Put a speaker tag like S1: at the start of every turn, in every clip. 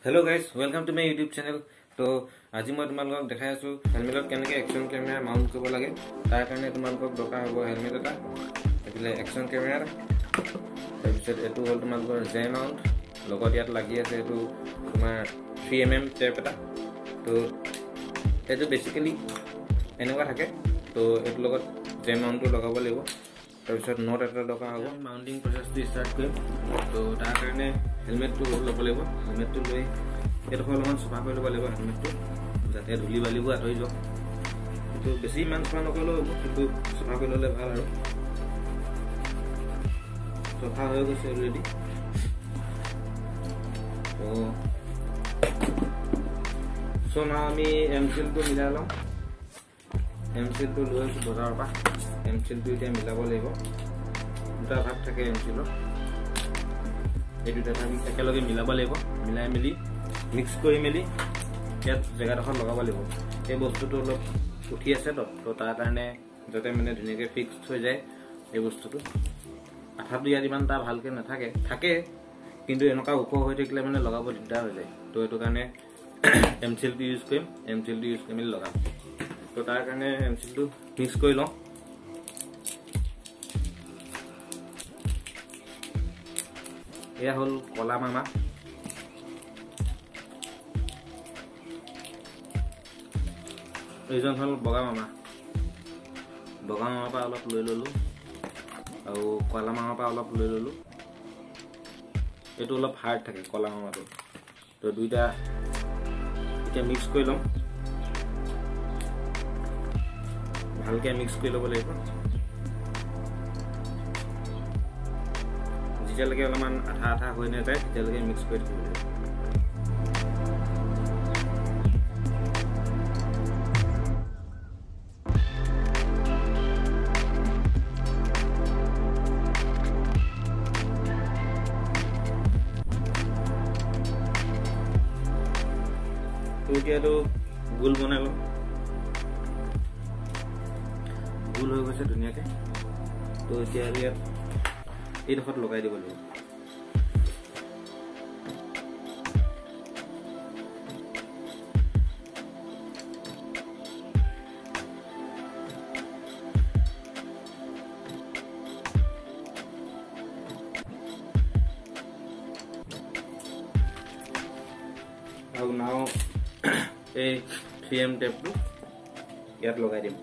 S1: Hello guys, welcome to my YouTube channel. तो आज मैं तुमलोक देखाई आसो हेलमेट केनेके एक्शन कैमेरा माउंट करब लागे। तार कारणे तुमलोक दरकार हबो हेलमेट एटा, एफिले एक्शन कैमेरा, তাৰপিছত এটো হল তোমালোকৰ জে মাউন্ট, লগত ইয়াত লাগি আছে এটো তোমাৰ 3mm টেপ এটা। তো এটো বেসিক্যালি এনেকুৱা থাকে। তো এটো লগত জে মাউন্টটো লগাব লাগিব। তাৰপিছত নট এটা দৰকাৰ হ'ব। মাউন্টিং প্ৰসেসটো স্টাৰ্ট কৰিম। তো তাৰ কাৰণে হেলমেটটো ল'ব লাগিব। হেলমেটটো লৈ এটো অলপমান সফা কৰি ল'ব লাগিব হেলমেটটো, যাতে ধূলি বালিবোৰ আঁতৰি যাওক। কিন্তু বেছি ইমান সফা নকৰিলেও হ'ব, কিন্তু সফা কৰি ল'লে ভাল আৰু। সফা হৈ গৈছে অলৰেডি। তো আমি এমচিলটো মিলাই লওঁ। এমচিলটো লৈ আছো বজাৰৰ পৰা। এমচিলটো এতিয়া মিলাব লাগিব। দুটা ভাগ থাকে এমচিলৰ, এই দুটা ভাগ একেলগে মিলাব লাগিব। মিলাই মেলি মিক্স কৰি মেলি ইয়াত জেগাডোখৰ লগাব লাগিব। এই বস্তুটো অলপ উঠি আছে তো তাৰ কাৰণে যাতে মানে ধুনীয়াকৈ ফিক্স হৈ যায় এই বস্তুটো। আঠাটো ইয়াত ইমান এটা ভালকৈ নাথাকে, থাকে কিন্তু এনেকুৱা ওখ হৈ থাকিলে মানে লগাব দিগদাৰ হৈ যায়। তো এইটো কাৰণে এমচিলটো ইউজ কৰিম। এমচিলটো ইউজ কৰি মেলি লগাম। তো তাৰ কাৰণে এমচিলটো মিক্স কৰি লওঁ। এয়া হল কলা মামা। এইজন হল বগা মামা। বগা মামাৰ পৰা অলপ লৈ ললো আৰু কলা মামাৰ পৰা অলপ লৈ ললো। এইটো অলপ হাৰ্ড থাকে কলা মামাটো। তো দুইটা এতিয়া মিক্স কৰি লম। ভালকে মিক্স কৰি ল'ব লাগিব। যেতিয়ালৈকে অলপমান আঠা আঠা হৈ নাযায় তেতিয়ালৈকে মিক্স কৰি থাকিব লাগিব। এতিয়াতো গোল বনাই লওঁ। গোল হৈ গৈছে ধুনীয়াকে। তো এতিয়া ইয়াত এইডোখৰত লগাই দিব লাগিব। আৰু নাও এই 3M টেপটো ইয়াত লগাই দিম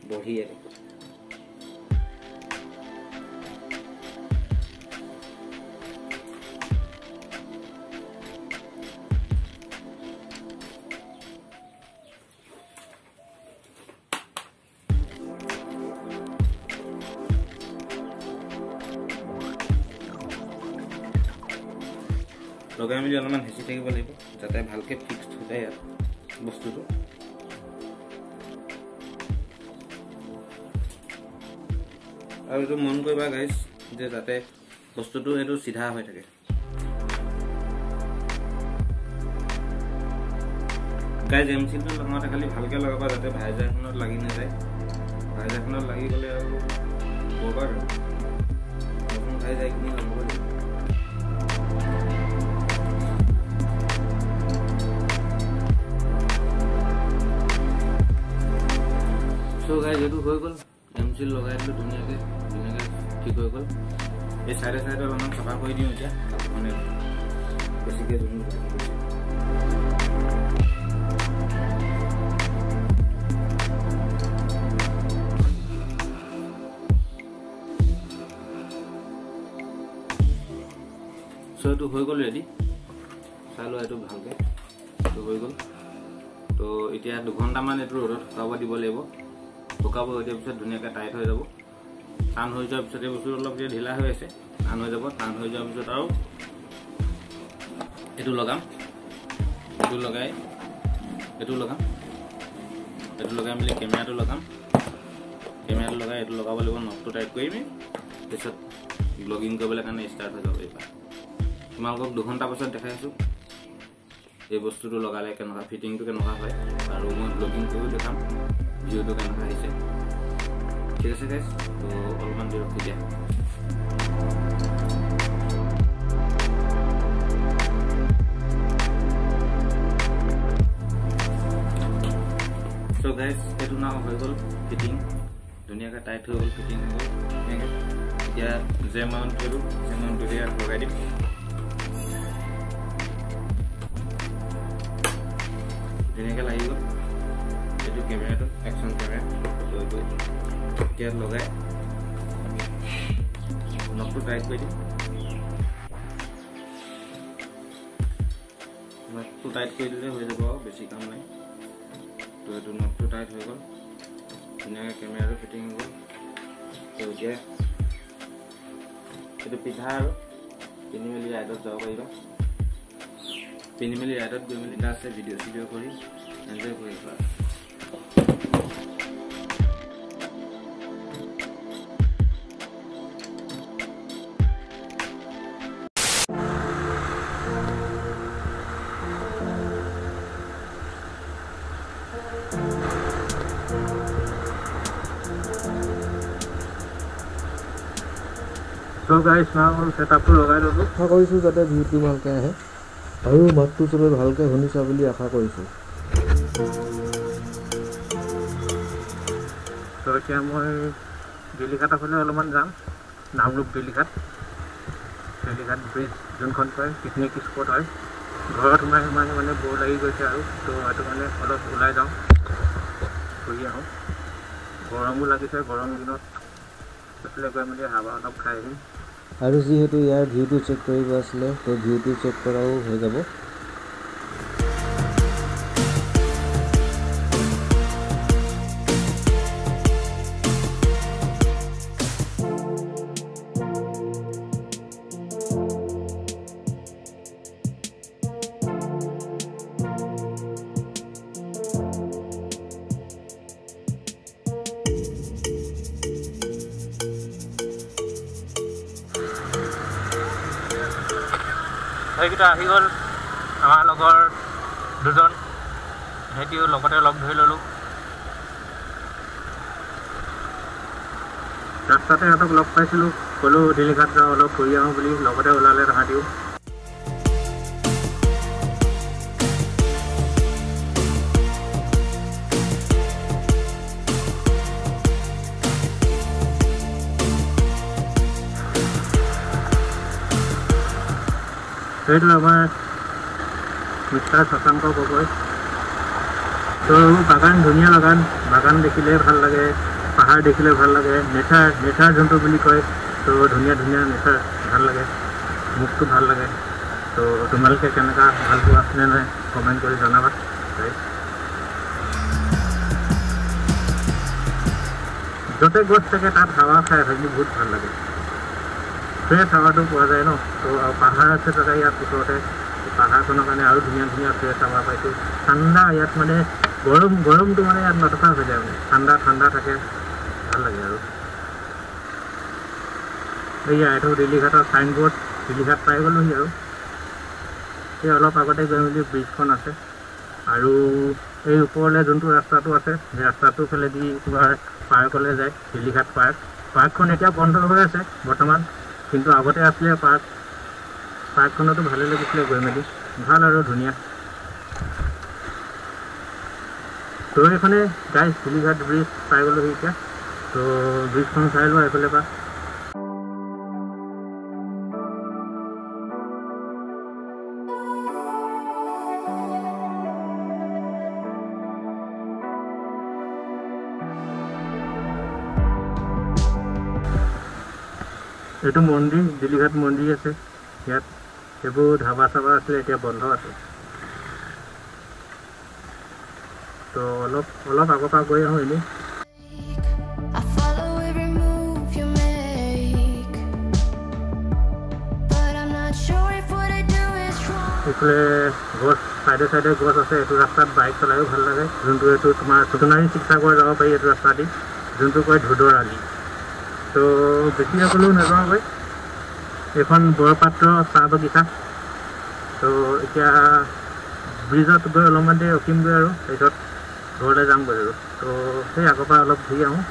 S1: বঢ়িয়াকৈ। লগাই মেলি অলপমান হেঁচি থাকিব লাগিব যাতে ভালকৈ ফিক্সড হৈ যায় বস্তুটো। আৰু এইটো মন কৰিবা গাইজ যে যাতে বস্তুটো এইটো চিধা হৈ থাকে। গাইজ এমচিলটো লগাওঁতে খালি ভালকৈ লগাবা যাতে ভাইজাৰখনত লাগি নাযায়। ভাইজাৰখনত লাগি গ'লে আৰু বৰবাদ আৰু নতুন ভাইজাৰ এইখিনি লগাব লাগিব। তো গাইজ এইটো হৈ গ'ল। এমচিল লগাই দিলোঁ ধুনীয়াকৈ ঠিক হৈ গ'ল। এই চাইডে চাইডে অলপমান চাফা কৰি দিওঁ এতিয়া, মানে বেছিকৈ জুমি গৈছে। চ' এইটো হৈ গ'ল ৰেডি। চাই লোৱা এইটো ভালকৈ। এইটো হৈ গ'ল। তো এতিয়া 2 ঘণ্টামান এইটো ৰ'দত শুকাব দিব লাগিব। শুকাব দিয়াৰ পিছত ধুনীয়াকৈ টাইট হৈ যাব। টান হৈ যোৱাৰ পিছত এই বস্তুটো অলপ যে ঢিলা হৈ আছে, টান হৈ যাব। টান হৈ যোৱাৰ পিছত আৰু এইটো লগাম। এইটো লগাই মেলি কেমেৰাটো লগাম। কেমেৰাটো লগাই এইটো লগাব লাগিব। নখটো টাইট কৰি তাৰপিছত ব্লগিং কৰিবলৈ কাৰণে ষ্টাৰ্ট হৈ যাব। এইবাৰ তোমালোকক 2 ঘণ্টা পাছত দেখাই আছোঁ এই বস্তুটো লগালে কেনেকুৱা ফিটিংটো কেনেকুৱা হয়, আৰু মই ব্লগিং কৰিও দেখাম ভিডিঅ'টো কেনেকুৱা আহিছে। ঠিক আছে গাইজ, তো অলপমান দেৰি ৰখি দিয়া। গাইস এটো না হৈ গল ফিটিং ধুনিয়াকৈ টাইট হৈ গল ফিটিং হৈ গল এতিয়া যে মাউন্ট কৰো যে মাউন্ট দিয়া লগাই দিম ধুনিয়াকৈ লাগি গল এটো ক্যামেৰাটো অ্যাকশন ক্যামেৰা তো এতিয়া লগাই নকটো টাইট কৰি দিম নকটো টাইট কৰি দিলে হৈ যাব বেছি কাম নাই তো এটো নকটো টাইট হৈ গল ধুনিয়াকৈ ক্যামেৰাটো ফিটিং হৈ গল তো এতিয়া এটো পিঠা আৰু পিনি মেলি ৰাইডত যাব পাৰিবা পিনি মেলি ৰাইডত গৈ মেলি নাচে ভিডিঅ' কৰি এনজয় কৰিবা
S2: So guys, now setup to লগাই ললো আশা কৰিছো যাতে ভিউটো ভালকৈ আহে আৰু মাতটো চবে ভালকৈ শুনিছা বুলি আশা কৰিছো তো এতিয়া মই দিলিঘাট ফালে অলপমান যাম নামৰূপ দিলিঘাট ব্ৰিজ যোনখন কয় পিকনিক স্পট হয় ঘৰত সোমাই মানে বৰ লাগি গৈছে আৰু তো সেইটো মানে অলপ ওলাই যাওঁ ঘূৰি আহোঁ গৰমো লাগিছে গৰম দিনত এফালে গৈ মেলি হাৱা অলপ খাই আহিম আৰু যিহেতু ইয়াৰ ভিউটো চেক কৰিব আছিলে তো ভিউটো চেক কৰাও হৈ যাব এইকেইটা আহি গ'ল আমাৰ লগৰ দুজন সিহঁতিও লগতে লগ ধৰি ল'লোঁ ৰাস্তাতে সিহঁতক লগ পাইছিলোঁ ক'লোঁ দিলিঘাট যাওঁ অলপ ঘূৰি আহোঁ বুলি লগতে ওলালে তাহাঁতিও সেইটো আমাৰ মিষ্টাৰ শশাংক গগৈ তো বাগান ধুনীয়া বাগান দেখিলে ভাল লাগে পাহাৰ দেখিলে ভাল লাগে নেচাৰ যোনটো বুলি কয় তো ধুনীয়া নেচাৰ ভাল লাগে মুখটো ভাল লাগে তো তোমালোকে কেনেকুৱা ভাল পোৱা নে নাই কমেণ্ট কৰি জনাবা য'তে গছ থাকে তাত হাৱা খাই থাকি বহুত ভাল লাগে ফ্ৰেছ হাৱাটো পোৱা যায় ন তো পাহাৰ আছে তাতে ইয়াত ওচৰতে পাহাৰখনৰ কাৰণে আৰু ধুনীয়া ফ্ৰেছ হাৱা পাইছোঁ ঠাণ্ডা ইয়াত মানে গৰমটো মানে ইয়াত নথকা হৈ যায় মানে ঠাণ্ডা থাকে ভাল লাগে আৰু এইয়া এইটো দিলিঘাটৰ চাইনবোৰ্ড দিলিঘাট পাই গ'লোহি আৰু এই অলপ আগতে গৈ মেলি ব্ৰিজখন আছে আৰু এই ওপৰলৈ যোনটো ৰাস্তাটো আছে সেই ৰাস্তাটোৰ ফালেদি তোমাৰ পাৰ্কলৈ যায় দিলিঘাট পাৰ্কখন এতিয়া বন্ধ হৈ আছে বৰ্তমান কিন্তু আগতে আছিলে পাৰ্কখনতো ভালে লাগিছিলে গৈ মেলি ভাল আৰু ধুনীয়া তো এইখনে গাইজ দিলিঘাট ব্ৰিজ পাই গ'লোহি এতিয়া তো ব্ৰিজখন চাই লোৱা এইফালে পৰা এইটো মন্দিৰ দিলিঘাট মন্দিৰ আছে ইয়াত সেইবোৰ ধাবা চাবা আছিলে এতিয়া বন্ধ আছে তো অলপ আগৰ পৰা গৈ আহোঁ এনেই এইফালে গছ চাইডে গছ আছে এইটো ৰাস্তাত বাইক চলাইও ভাল লাগে যোনটো এইটো তোমাৰ সোণাৰী শিৱসাগৰ যাব পাৰি এইটো ৰাস্তা দি যোনটো কয় ধুদৰ আলি তো বেছি সকলেও নাযাওঁগৈ এইখন বৰপাত্ৰ চাহ বাগিচা তো এতিয়া ব্ৰিজত গৈ অলপমান দেৰি ৰখিমগৈ আৰু তাৰপিছত ঘৰলৈ যামগৈ আৰু তো সেই আগৰ পৰা অলপ ঘূৰি আহোঁ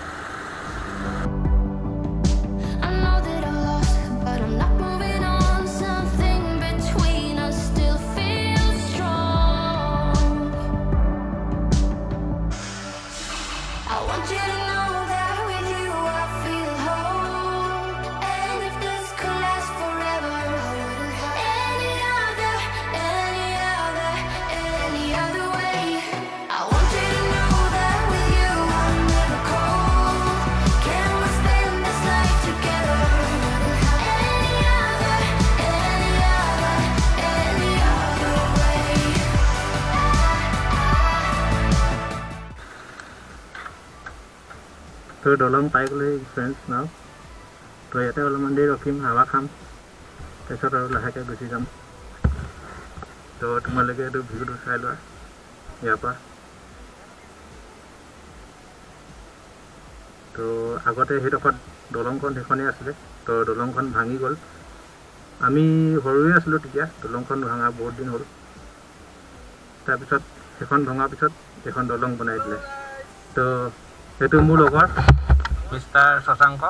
S2: তো দলং পাই গ'লে ফ্ৰেণ্ডছ নাও। তো ইয়াতে অলপমান দেৰি ৰখিম, হাৱা খাম, তাৰপিছত আৰু লাহেকৈ গুচি যাম। তো তোমালোকে এইটো ভিউটো চাই লোৱা ইয়াৰ পৰা। তো আগতে সেইডোখৰত দলংখন সেইখনেই আছিলে। তো দলংখন ভাঙি গ'ল, আমি সৰুৱে আছিলোঁ তেতিয়া, দলংখন ভাঙা বহুত দিন হ'ল। তাৰপিছত সেইখন ভঙাৰ পিছত এখন দলং বনাই দিলে। তো এইটো মোৰ লগৰ মিষ্টাৰ শশাংক,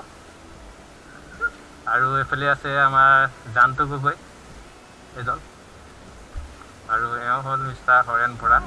S2: আৰু এইফালে আছে আমাৰ জানটো গগৈ এজন, আৰু এওঁ হ'ল মিষ্টাৰ হৰেণ বৰা।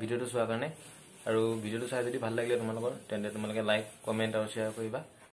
S2: ভিডিঅ'টো চোৱাৰ কাৰণে, আৰু ভিডিঅ'টো চাই যদি ভাল লাগিলে তোমালোকৰ, তেন্তে তোমালোকে লাইক, কমেণ্ট আৰু শ্বেয়াৰ কৰিবা।